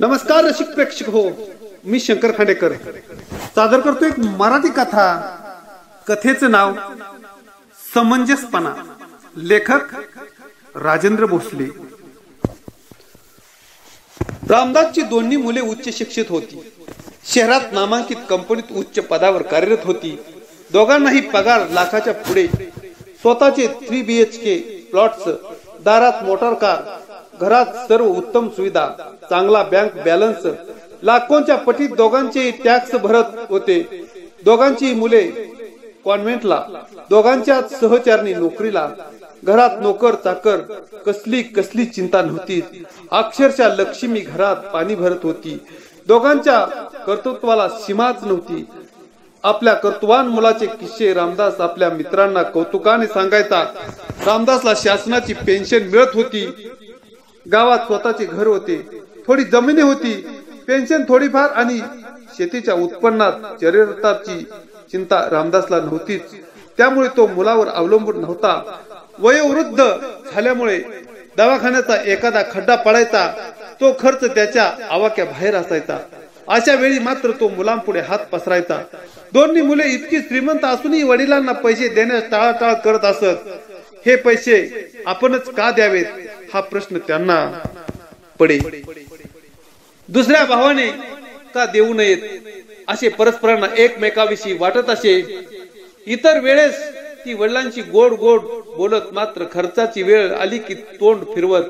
नमस्कार रसिक प्रेक्षक हो, मी शंकर खांडेकर सादर करतो एक मराठी कथा. कथेचं नाव समंजसपणा. लेखक राजेंद्र भोसले. रामदासची दोन्ही मुले उच्च शिक्षित होती. शहरात नामांकित कंपनीत उच्च पदावर कार्यरत होती. दोघांनाही पगार लाखाच्या पुढे. स्वतःचे 3 BHK प्लॉट्स, दारात मोटार कार, घरात सर्व उत्तम सुविधा, चांगला बँक बॅलन्स, लाखोंच्या पटीत दोघांचे टॅक्स भरत होते. दोघांची मुले कॉन्व्हेंटला, दोघांच्या सहचारणी नोकरीला. घरात नोकर चाकर, कसली चिंता नव्हती. अक्षरशः लक्ष्मी घरात पाणी भरत होती. दोघांच्या कर्तृत्वाला सीमाच नव्हती. आपल्या कर्तृत्वान मुलाचे किस्से रामदास आपल्या मित्रांना कौतुकाने सांगायचा. रामदासला शासनाची पेन्शन मिळत होती. गावात स्वतःचे घर होते, थोडी जमिनी होती. पेन्शन थोडीफार आणि शेतीच्या उत्पन्नात चरिताची चिंता रामदासला नव्हतीच. त्यामुळे तो मुलावर अवलंबून नव्हता. वयोवृद्ध झाल्यामुळे दवाखान्याचा एखादा खड्डा पडायचा, तो खर्च त्याच्या आवाक्याबाहेर असायचा. अशा वेळी मात्र तो मुलांपुढे हात पसरायचा. दोन्ही मुले इतकी श्रीमंत असूनही वडिलांना पैसे देण्यास टाळाटाळ करत असत. हे पैसे आपणच का द्यावेत हा प्रश्न त्यांना पडे. दुसऱ्या भावाने का देऊ नयेत असे परस्परांना एकमेकाविषयी वाटत असे. इतर वेळेस ती वडिलांशी गोड गोड बोलत, मात्र खर्चाची वेळ आली की तोंड फिरवत,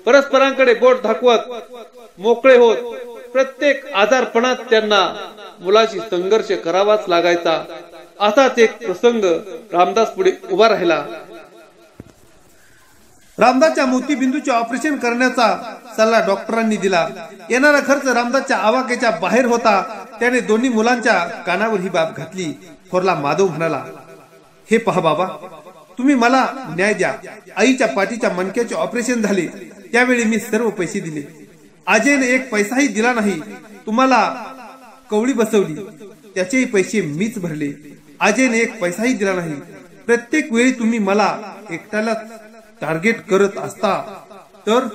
परस्परांकडे बोट दाखवत मोकळे होत. प्रत्येक आजारपणात त्यांना मुलाशी संघर्ष करावाच लागायचा. असाच एक प्रसंग रामदास पुढे उभा राहिला. रामदासच्या मोतीबिंदूचे ऑपरेशन करण्याचा सल्ला डॉक्टरांनी दिला. येणारा खर्च रामदासच्या आवाक्याच्या बाहेर होता. त्याने दोन्ही मुलांच्या कानावर ही बाब घातली. थोरला माधव म्हणाला, हे पहा बाबा, तुम्ही मला न्याय द्या. आईच्या पाठीच्या मणक्याचे ऑपरेशन झाले त्यावेळी मी सर्व पैसे दिले. अजयने एक पैसाही दिला नाही. तुम्हाला कवळी बसवली, त्याचेही पैसे मीच भरले. अजयने एक पैसाही दिला नाही. प्रत्येक वेळी तुम्ही मला एकट्याला टार्गेट करत असता तर.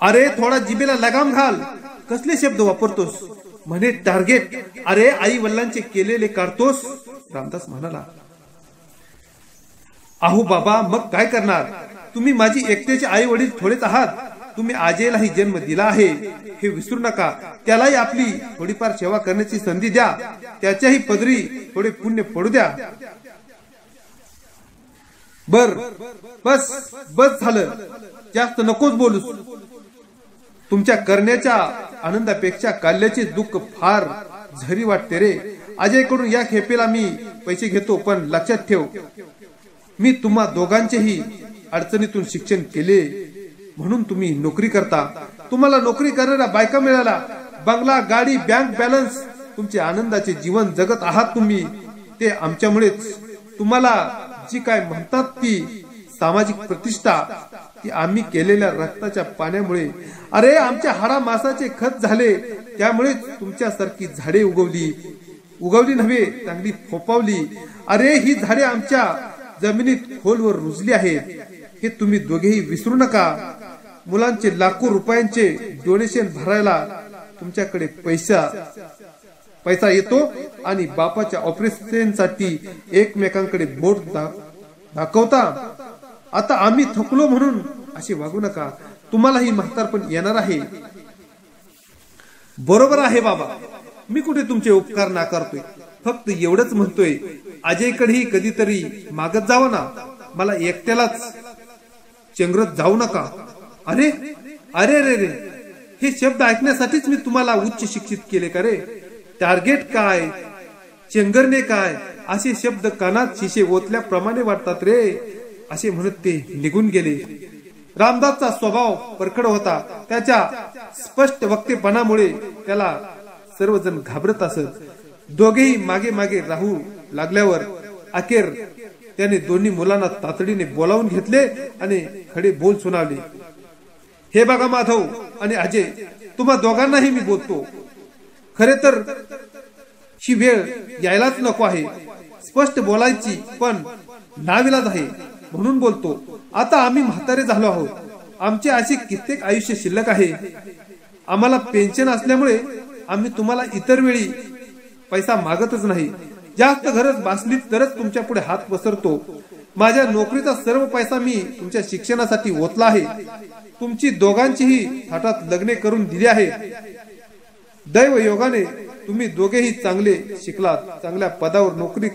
अरे थोडा जिभेला लगाम घाल. कसले शब्द वापरतोस? म्हणे टार्गेट. अरे आई वडिलांचे केलेले काढतोस. रामदास म्हणाला, अहो बाबा, मग काय करणार? तुम्ही माझी एकट्याचे आई वडील थोडेच आहात. तुम्ही अजयलाही जन्म दिला आहे, हे विसरू नका. त्यालाही आपली थोडीफार सेवा करण्याची संधी द्या. त्याच्याही पदरी थोडे पुण्य पडू द्या. बस झालं, जास्त नकोच बोलूस. तुमच्या करण्याच्या आनंदापेक्षा काढल्याचे दुःख फार झरी वाटते रे. अजयकडून या खेपेला मी पैसे घेतो, पण लक्षात ठेव, मी तुम्हा दोघांचेही अडचणीतून शिक्षण केले म्हणून तुम्ही नोकरी करता. तुम्हाला नोकरी करणाऱ्या बायका मिळाला, बंगला, गाडी, बँक बॅलन्स, तुमचे आनंदाचे जीवन जगत आहात तुम्ही. ते आमच्यामुळेच. तुम्हाला जी काय म्हणतात ती सामाजिक प्रतिष्ठा, ती आम्ही केलेल्या रक्ताच्या पाण्यामुळे. अरे आमच्या हाडा मासाचे खत झाले, त्यामुळे तुमच्यासारखी झाडे उगवली नव्हे, चांगली फोपावली. अरे ही झाडे आमच्या जमिनीत खोलवर रुजली आहेत, हे तुम्ही दोघेही विसरू नका. मुलांचे लाखो रुपयांचे डोनेशन भरायला तुमच्याकडे पैसा येतो आणि बापाच्या ऑपरेशनसाठी एकमेकांकडे बोट दाखवता. आता आम्ही थकलो म्हणून असे वागू नका. तुम्हालाही म्हातारपण येणार आहे. बरोबर आहे बाबा, मी कुठे तुमचे उपकार नाकारतोय. फक्त एवढंच म्हणतोय, अजयकडेही कधीतरी मागत जावं ना. मला एकट्यालाच चेंगरत जाऊ नका. अरे अरे रे रे, हे शब्द ऐकण्यासाठीच मी तुम्हाला उच्च शिक्षित केले का रे? टार्गेट काय, चेंगरणे काय, असे शब्द कानात शिशे ओतल्याप्रमाणे वाटतात रे, असे म्हणत ते निघून गेले. रामदासचा स्वभाव परखड होता. त्याच्या स्पष्ट वक्तेपणामुळे त्याला सर्वजण घाबरत असत. दोघेही मागे मागे राहू लागल्यावर अखेर त्याने दोन्ही मुलांना तातडीने बोलावून घेतले आणि खडे बोल सुनावले. हे बघा माधव आणि अजय, तुम्हा दोघांनाही मी बोलतो. खरे तर ही वेळ यायलाच नको आहे. स्पष्ट बोलायची, पण नाविलाज आहे म्हणून बोलतो. आता आम्ही म्हातारे झालो आहोत. आमचे असे कित्येक आयुष्य शिल्लक आहे. आम्हाला पेन्शन असल्यामुळे आम्ही तुम्हाला इतर वेळी पैसा मागतच नाही. जास्त गरज भासली तरच तुमच्या पुढे हात पसरतो. माझ्या नोकरीचा सर्व पैसा मी तुमच्या शिक्षणासाठी ओतला आहे. तुमची दोघांचीही थाटात लग्ने करून दिली आहे. दैव योगाने तुम्ही दोघेही चांगले शिकलात, चांगल्या पदावर नोकरी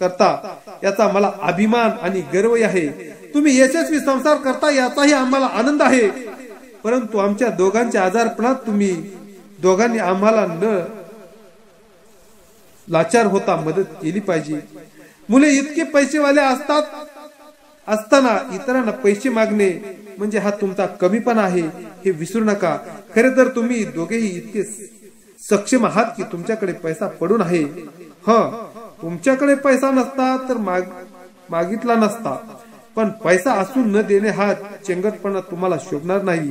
करता याचा मला अभिमान आणि गर्व आहे. तुम्ही यशस्वी संसार करता याचाही आम्हाला आनंद आहे. परंतु आमच्या दोघांच्या आजारपणात तुम्ही दोघांनी आम्हाला न लाचार होता मदत केली पाहिजे. मुले इतके पैसेवाले असताना इतरांना पैसे मागणे म्हणजे हा तुमचा कमीपणा आहे, हे विसरू नका. खरे तर तुम्ही दोघेही इतके सक्षम आहात की तुमच्याकडे पैसा पडून आहे. तुमच्याकडे पैसा नसता तर मागितला नसता, पण पैसा असून न देणे हा चेंगटपणा तुम्हाला शोभणार नाही.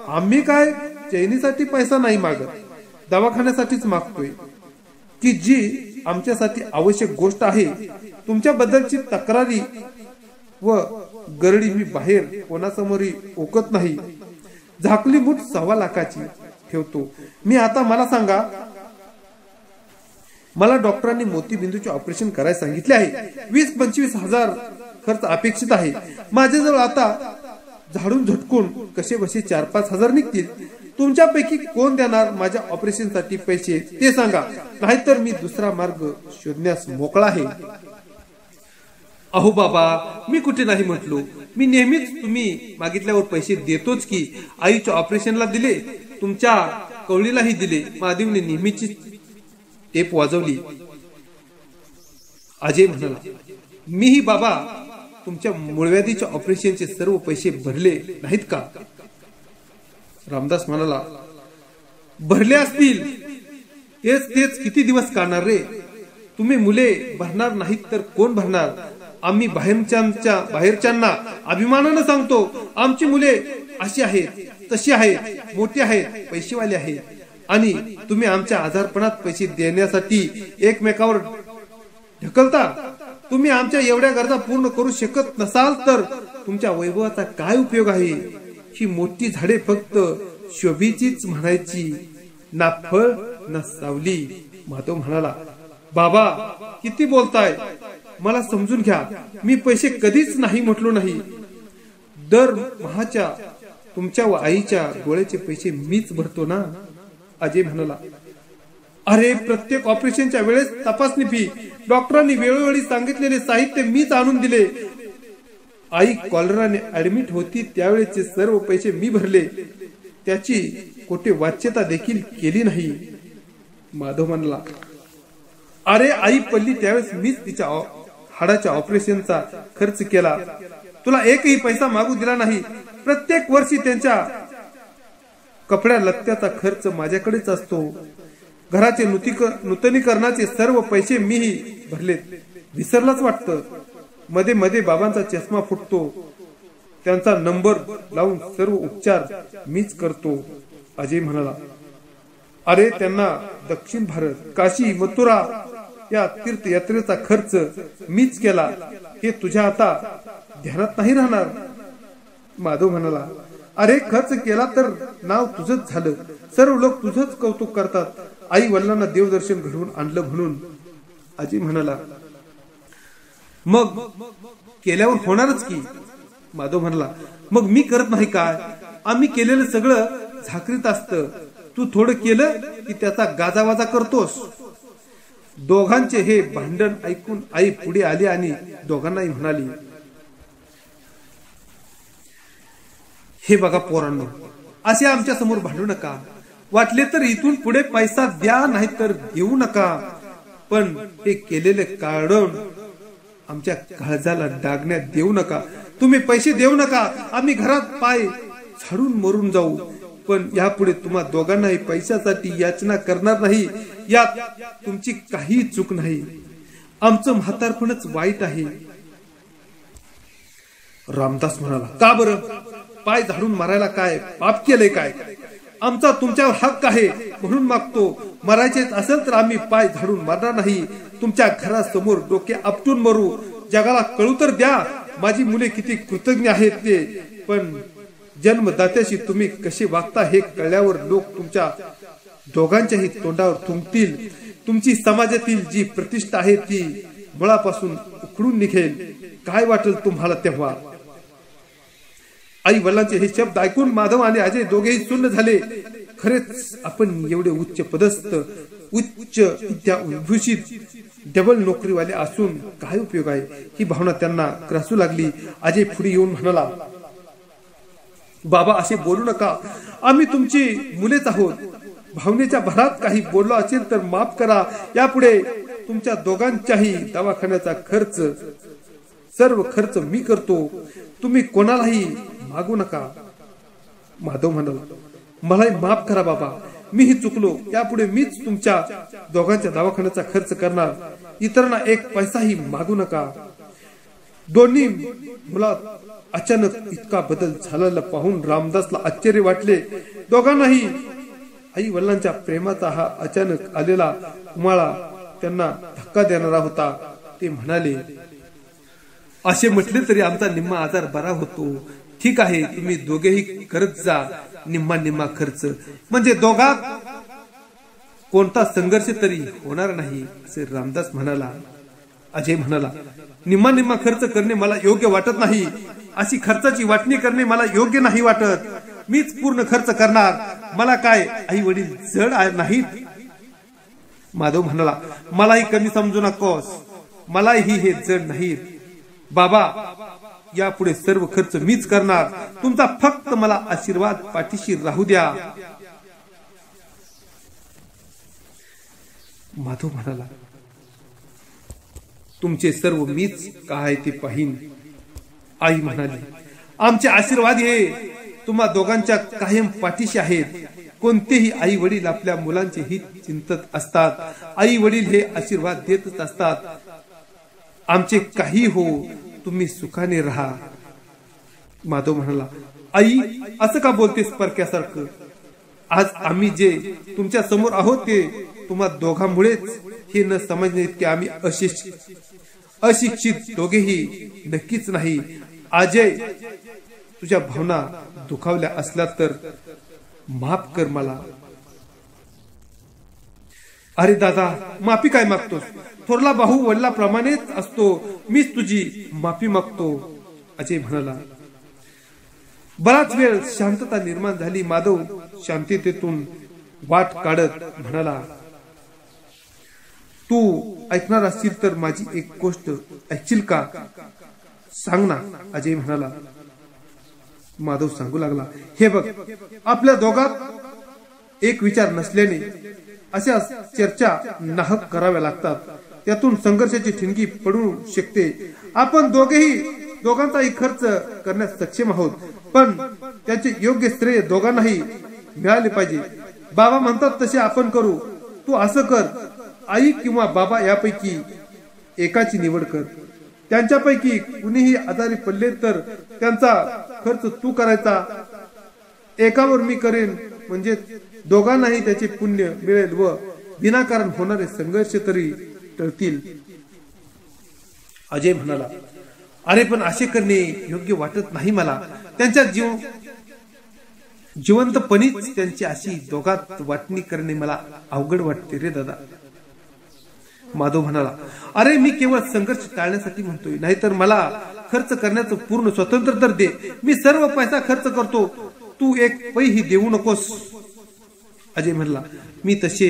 आम्ही काय चैनीसाठी पैसा नाही मागत, दवाखान्यासाठीच मागतोय की जी आमच्यासाठी आवश्यक गोष्ट आहे. तुमच्याबद्दलची तक्रारी व गरडी मी बाहेर कोणासमोरही ओकत नाही. झाकली मूठ 1.25 लाखाची ठेवतो मी. आता मला सांगा, मला डॉक्टरांनी मोतीबिंदूचे ऑपरेशन करायला सांगितले आहे. 20-25 हजार खर्च अपेक्षित आहे. माझ्याजवळ आता झाडून झटकून कसे बसे 4-5 हजार निघतील. तुमच्यापैकी कोण देणार माझ्या ऑपरेशनसाठी पैसे ते सांगा, नाहीतर मी दुसरा मार्ग शोधण्यास मोकळा आहे. अहो बाबा, मी कुठे नाही म्हटलो. मी नेहमीच तुम्ही मागितल्यावर पैसे देतोच की. आईच्या ऑपरेशनला दिले, तुमच्या कवळीलाही दिले. महादेवने नेहमीची टेप वाजवली. अजय म्हणाला, मीही बाबा तुमच्या मूळव्याधीच्या ऑपरेशनचे सर्व पैसे भरले नाहीत का? रामदास म्हणाला, भरले असतील. तेच किती दिवस काढणार रे? तुम्ही मुले भरणार नाहीत तर कोण भरणार? आम्ही बाहेरच्यांना अभिमानानं सांगतो, आमची मुले अशी आहेत, तशी आहेत, मोठी आहेत, पैसेवाले आहेत. आणि तुम्ही आमच्या आजारपणात पैसे देण्यासाठी एकमेकावर ढकलता. तुम्ही आमच्या एवढ्या गरजा पूर्ण करू शकत नसाल तर तुमच्या वैभवाचा काय उपयोग आहे? ही मोठी झाडे फक्त शोभेचीच म्हणायची, ना फळ ना सावली. माधव म्हणाला, बाबा किती बोलताय? मला समजून घ्या. मी पैसे कधीच नाही म्हटलो नाही. दरमहाच्या तुमच्या व आईच्या डोळ्याचे पैसे मीच भरतो ना. अजय म्हणाला, अरे प्रत्येक ऑपरेशनच्या वेळेस तपासणी फी, डॉक्टरांनी वेळोवेळी सांगितलेले साहित्य मीच आणून दिले. आई कॉलराने ऍडमिट होती त्यावेळेचे सर्व पैसे मी भरले. त्याची कोठे वाच्यता देखील केली नाही. माधव म्हणला, अरे आई पडली त्यावेळेस मीच तिच्या हाडाच्या ऑपरेशनचा खर्च केला. तुला एकही पैसा मागू दिला नाही. प्रत्येक वर्षी त्यांच्या कपड्या लत्त्याचा खर्च माझ्याकडेच असतो. घराचे नूतनीकरणाचे सर्व पैसे मीही भरलेत. विसरलाच वाटतं. मध्ये मध्ये बाबांचा चष्मा फुटतो, त्यांचा नंबर लावून सर्व उपचार मीच करतो. अजय म्हणाला, अरे त्यांना दक्षिण भारत, काशी, मथुरा या तीर्थयात्रेचा खर्च मीच केला. हे तुझ्या आता ध्यानात नाही राहणार. माधव म्हणाला, अरे खर्च केला तर नाव तुझंच झालं. सर्व लोक तुझंच कौतुक करतात. आई वडिलांना देवदर्शन घडवून आणलं म्हणून. अजय म्हणाला, मग केल्यावर होणारच की. माधव म्हणाला, मग मी करत नाही काय? आम्ही केलेलं सगळं झाकरीत असतं. तू थोडं केलं की त्याचा गाजावाजा करतोस. दोघांचे हे भांडण ऐकून आई पुढे आली आणि दोघांनाही म्हणाली, हे बघा पोरांनो, असे आमच्या समोर भांडू नका. वाटले तर इथून पुढे पैसा द्या, नाही तर देऊ नका. पण हे केलेले कारण आमच्या काळजाला डागण्यात देऊ नका. तुम्ही पैसे देऊ नका. आम्ही घरात पाय झाडून मरून जाऊ. पण यापुढे तुम्हा दोघांनाही पैशासाठी याचना करणार नाही. यात तुमची काही चूक नाही. आमचं म्हातारपणच वाईट आहे. रामदास म्हणाला, का बरं? पाय झाडून मारायला काय पाप केलंय काय? आमचा तुमच्यावर हक्क आहे म्हणून मागतो. मरायचे असेल तर आम्ही पाय झाडून मारणार नाही. तुमच्या घरासमोर डोके आपटून मरू. जगाला कळू तर द्या माझी मुले किती कृतज्ञ आहेत ते. पण जन्मदात्याशी तुम्ही कसे वागता हे कळल्यावर लोक तुमच्या दोघांच्याही तोंडावर थुंकतील. तुमची समाजातील जी प्रतिष्ठा आहे ती मुळापासून उखडून निघेल. काय वाटेल तुम्हाला तेव्हा? आई वडिलांचे हे शब्द ऐकून माधव आणि अजय दोघेही सुन्न झाले. खरेच आपण एवढे उच्च पदस्थ, उच्च विद्याभूषित, डबल नोकरीवाले असून काय उपयोग आहे? ही भावना त्यांना ग्रासू लागली. अजय पुढे येऊन म्हणाला, बाबा असे बोलू नका, आम्ही तुमची मुलेच आहोत. भावनेच्या भरात काही बोललो असेल तर माफ करा. यापुढे तुमच्या दोघांच्याही दवाखान्याचा खर्च, सर्व खर्च मी करतो. तुम्ही कोणालाही मागू नका. माधव म्हणाला, मलाही माफ करा बाबा, मीही चुकलो. यापुढे मीच तुमच्या दोघांच्या दवाखान्याचा खर्च करणार. इतरांना एक पैसाही मागू नका. दोन्ही मुलात अचानक इतका बदल झालेला पाहून रामदासला आश्चर्य वाटले. दोघांनाही आई वडिलांच्या प्रेमाचा हा अचानक आलेला उमाळा त्यांना धक्का देणारा होता. ते म्हणाले, असे म्हटले तरी आमचा निम्मा आजार बरा होतो. ठीक आहे, तुम्ही दोघेही करत जा निम्मा निम्मा खर्च, म्हणजे दोघात कोणता संघर्ष तरी होणार नाही, असे रामदास म्हणाला. अजय म्हणाला, निम्मा निम्मा खर्च करणे मला योग्य वाटत नाही. अशी खर्चाची वाटणी करणे मला योग्य नाही वाटत. मीच पूर्ण खर्च करणार. मला काय आई वडील जड नाहीत? माधव म्हणाला, मलाही कमी समजू नकोस, मलाही हे जड नाहीत. बाबा यापुढे सर्व खर्च मीच करणार. तुमचा फक्त मला आशीर्वाद पाठीशी राहू द्या. माधव म्हणाला, तुमचे सर्व मीच काय ते पाहीन. आई म्हणाली, आमचे आशीर्वाद हे तुम्हा दोघांच्या कायम पाठीशी आहेत. कोणतेही आई वडील आपल्या मुलांचे हित चिंतत असतात. आई वडील हे आशीर्वाद देतच असतात. आमचे काही हो, तुम्ही सुखाने राहा. माधव म्हणाला, आई असं का बोलतेस परक्यासारखं? आज आम्ही जे तुमच्या समोर आहोत ते तुम्हा दोघांमुळेच. हे न समजणे की आम्ही अशिक्षित दोघेही नक्कीच नाही. अजय, तुझ्या भावना दुखावल्या असल्या तर माफ कर मला. अरे दादा, माफी काय मागतोस? थोरला भाऊ वडिलाप्रमाणेच असतो. मीच तुझी माफी मागतो, अजय म्हणाला. बराच वेळ शांतता निर्माण झाली. माधव शांततेतून वाट काढत म्हणाला, तू ऐकणार असशील तर माझी एक गोष्ट ऐकशील का? सांग ना, अजय म्हणाला. माधव सांगू लागला, हे बघ, आपल्या दोघात एक विचार नसल्याने अशा चर्चा नाहक कराव्या लागतात. त्यातून संघर्षाची ठिणगी पडू शकते. आपण दोघांचाही खर्च करण्यास सक्षम आहोत, पण त्याचे योग्य श्रेय दोघांनाही मिळाले पाहिजे. बाबा म्हणतात तसे आपण करू. तू असं कर, आई किंवा बाबा यापैकी एकाची निवड कर. त्यांच्यापैकी कुणीही आजारी पडले तर त्यांचा खर्च तू करायचा. एकावर मी करेन, म्हणजे दोघांनाही त्याचे पुण्य मिळेल व विनाकारण होणारे संघर्ष तरी टळतील. अजय म्हणाला, अरे पण असे करणे योग्य वाटत नाही मला. त्यांच्या जिवंतपणीच त्यांची अशी दोघात वाटणी करणे मला अवघड वाटते रे दादा. माधव म्हणाला, अरे मी केवळ संघर्ष टाळण्यासाठी म्हणतोय, नाहीतर मला खर्च करण्याचं पूर्ण स्वातंत्र्य तर दे. मी सर्व पैसा खर्च करतो, तू एक पैही देऊ नकोस. अजय म्हणला, मी तसे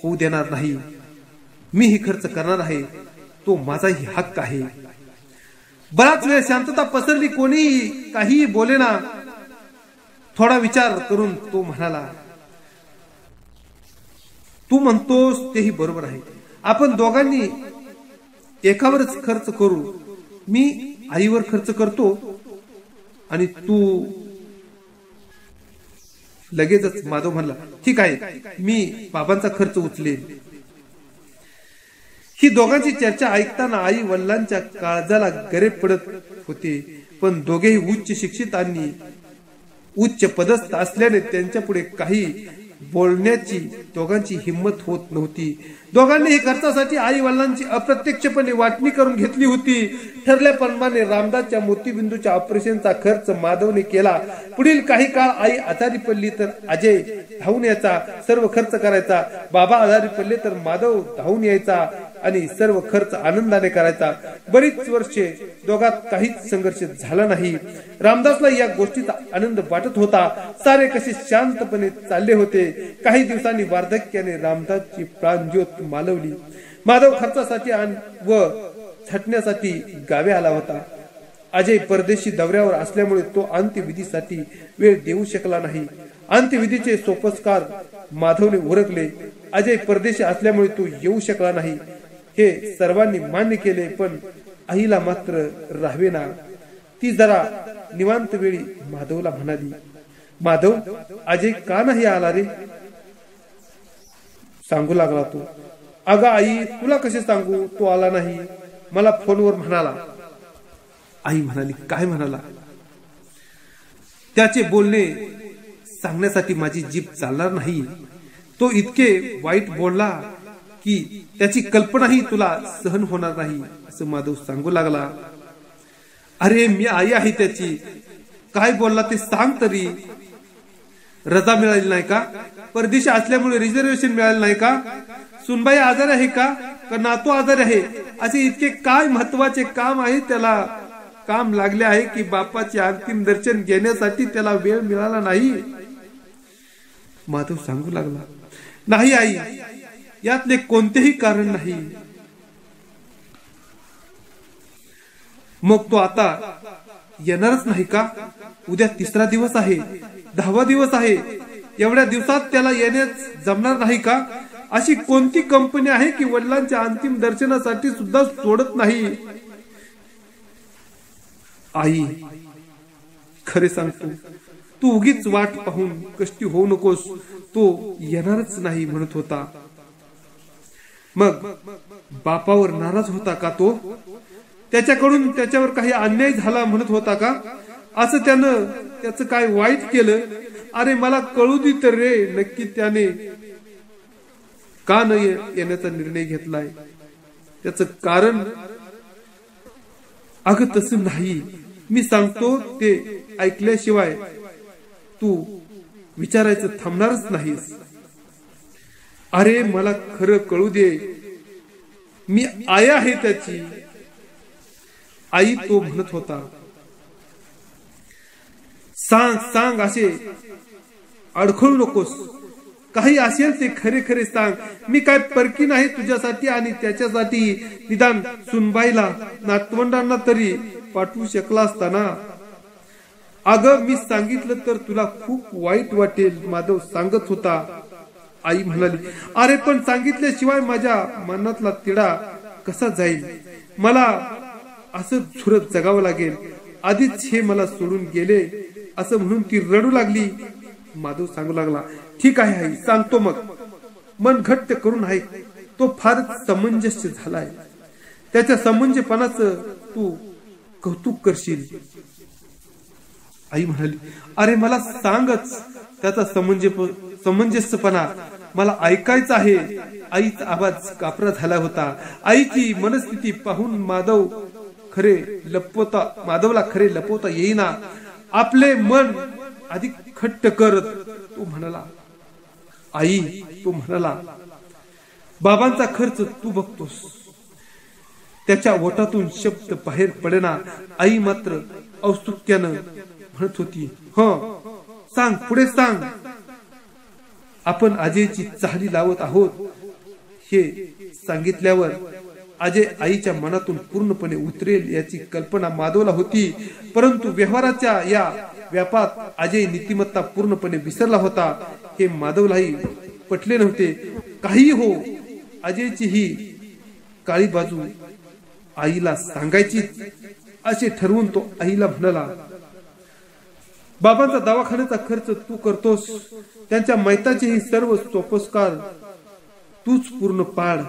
होऊ देणार नाही. मी ही खर्च करणार आहे, तो माझाही हक्क आहे. बराच वेळ शांतता पसरली. कोणीही काहीही बोलेना. थोडा विचार करून तो म्हणाला, तू म्हणतोस तेही बरोबर आहे. आपण दोघांनी एकावरच खर्च करू. मी आईवर खर्च करतो आणि तू लगेचच. माधव म्हणला, ठीक आहे, मी बाबांचा खर्च उचलेन. ही दोघांची चर्चा ऐकताना आई वडिलांच्या काळजाला गरे पडत होते. पण दोघेही उच्च शिक्षित आणि उच्च पदस्थ असल्याने त्यांच्या पुढे काही बोलण्याची दोघांची हिंमत होत नव्हती. दोघांनीही खर्चासाठी आई वडिलांची अप्रत्यक्षपणे वाटणी करून घेतली होती. ठरल्याप्रमाणे रामदासच्या मोतीबिंदूच्या ऑपरेशनचा खर्च माधवने केला. पुढील काही काळ आई आजारी पडली तर अजय धावून यायचा, सर्व खर्च करायचा. बाबा आजारी पडले तर माधव धावून यायचा आणि सर्व खर्च आनंदाने करायचा. बरीच वर्षे दोघात काहीच संघर्ष झाला नाही. रामदासला या गोष्टीचा आनंद वाटत होता. सारे कसे शांतपणे चालले होते. काही दिवसांनी वार्धक्याने रामदासची प्राणज्योत मालवली. माधव खर्चासाठी व छटण्यासाठी गावी आला होता. अजय परदेशी दौऱ्यावर असल्यामुळे तो अंत्यविधीसाठी वेळ देऊ शकला नाही. अंत्यविधीचे सोपस्कार माधवने उरकले. अजय परदेशी असल्यामुळे तो येऊ शकला नाही हे सर्वांनी मान्य केले, पण आईला मात्र राहावेना. ती जरा निवांत वेळी माधवला म्हणाली, माधव, अजय का नाही आला रे? सांगू लागला तो. अगं आई, तुला कसे सांगू, तो आला नाही, मला फोनवर म्हणाला. आई म्हणाली, काय म्हणाला? त्याचे बोलणे सांगण्यासाठी माझी जीभ चालणार नाही. तो इतके वाईट बोलला की त्याची कल्पनाही तुला सहन होणार नाही, असं माधव सांगू लागला. अरे मी आई आहे त्याची, काय बोलला ते सांग तरी. रजा मिळाली नाही का? परदेशी असल्यामुळे रिझर्वेशन मिळालं नाही का? सुनबाई आजार आहे का नातू आजार आहे? असे इतके काय महत्वाचे काम आहे त्याला काम लागले आहे की बापाचे अंतिम दर्शन घेण्यासाठी त्याला वेळ मिळाला नाही? माधव सांगू लागला, नाही आई, यातले कोणतेही कारण नाही. मग तो आता येणारच नाही का? उद्या 3रा दिवस आहे, 10वा दिवस आहे. एवढ्या दिवसात त्याला येण्यास जमणार नाही का? अशी कोणती कंपनी आहे की वडिलांच्या अंतिम दर्शनासाठी सुद्धा सोडत नाही? आई, खरे सांगतो, तू उगीच वाट पाहून कष्टी होऊ नकोस. तो येणारच नाही म्हणत होता. मग बापावर नाराज होता का तो? त्याच्याकडून त्याच्यावर काही अन्याय झाला म्हणत होता का? असं त्याचं काय वाईट केलं? अरे मला कळू दे तर रे, नक्की त्याने का न येण्याचा निर्णय घेतलाय? त्याचं कारण? अगं तसं नाही, मी सांगतो ते ऐकल्याशिवाय तू विचारायचं थांबणारच नाहीस. अरे मला खरं कळू दे, मी आई आहे त्याची. आई, तो म्हणत होता. सांग सांग, असे अडखळू नकोस. काही असेल ते खरे खरे सांग. मी काय परकी नाही तुझ्यासाठी आणि त्याच्यासाठी. निदान सुनबाईला, नातवंडांना तरी पाठवू शकला असता ना. अगं मी सांगितलं तर तुला खूप वाईट वाटेल, माधव सांगत होता. आई म्हणाली, अरे पण सांगितल्याशिवाय माझ्या मनातला तिढा कसा जाईल? मला असं झुरत जगावं लागेल. आधीच हे मला सोडून गेले असं म्हणून ती रडू लागली. माधव सांगू लागला, ठीक आहे आई, सांगतो. मग मन घट्ट करून ऐक. तो फारच समंजस्य झालाय. त्याच्या समंजपणाचं तू कौतुक करशील. आई म्हणाली, अरे मला सांगच त्याचा समंजस्यपणा, मला ऐकायचा आहे. आईचा आवाज कापरा झाला होता. आईची मनस्थिती पाहून माधवला खरे लपवता येईना. आपले मन अधिक खट्ट करत तो म्हणाला, आई, तो म्हणाला, बाबांचा खर्च तू बघतोस. त्याच्या ओठातून शब्द बाहेर पडेना. आई मात्र औत्सुक्यानं म्हणत होती, सांग, पुढे सांग. आपण अजयची चाहली लावत आहोत हे सांगितल्यावर अजय आईच्या मनातून पूर्णपणे उतरेल याची कल्पना माधवला होती. परंतु व्यवहाराच्या या व्यापात अजय नीतिमत्ता पूर्णपणे विसरला होता हे माधवलाही पटले नव्हते. काही हो, अजयची ही काळी बाजू आईला सांगायची असे ठरवून तो आईला म्हणाला, बाबांचा दवाखान्याचा खर्च तू करतोस. त्यांच्या मैताचेही सर्व सोपस्कार तूच पूर्ण पाड.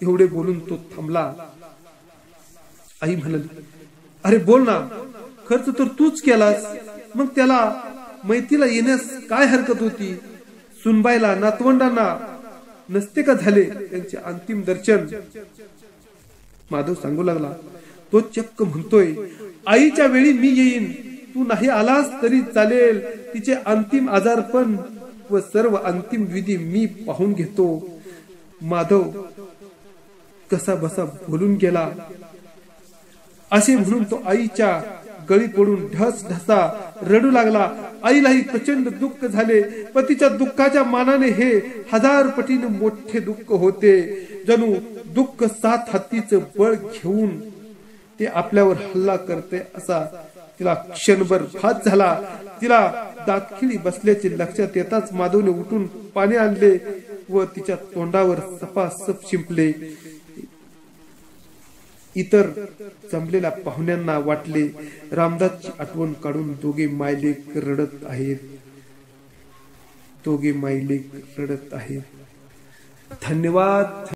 एवढे बोलून तो थांबला. आई म्हणाली, अरे बोल ना, खर्च तर तूच केलास. मग त्याला मैतीला येण्यास काय हरकत होती? सुनबाईला नातवंडांना नसते का झाले त्यांचे अंतिम दर्शन? माधव सांगू लागला. तो चक्क म्हणतोय, आईच्या वेळी मी येईन, तू नाही आलास तरी चालेल. तिचे अंतिम आजारपण व सर्व अंतिम विधी मी पाहून घेतो. माधव कसा बसा बोलून गेला. असे म्हणून तो आईच्या गळी पडून ढस ढसा रडू लागला. आईलाही प्रचंड दुःख झाले. पतीच्या दुःखाच्या मानाने हे 1000 पटीने मोठे दुःख होते. जणू दुःख 7 हत्तीचं बळ घेऊन ते आपल्यावर हल्ला करते असा तिला क्षणभर भास झाला. तिला दातखिळी बसल्याचे लक्षात येताच माधवने उठून पाणी आणले व तिच्या तोंडावर सपासप शिंपले. इतर जमलेल्या पाहुण्यांना वाटले रामदासची आठवण काढून दोघे मायलेक रडत आहेत. धन्यवाद.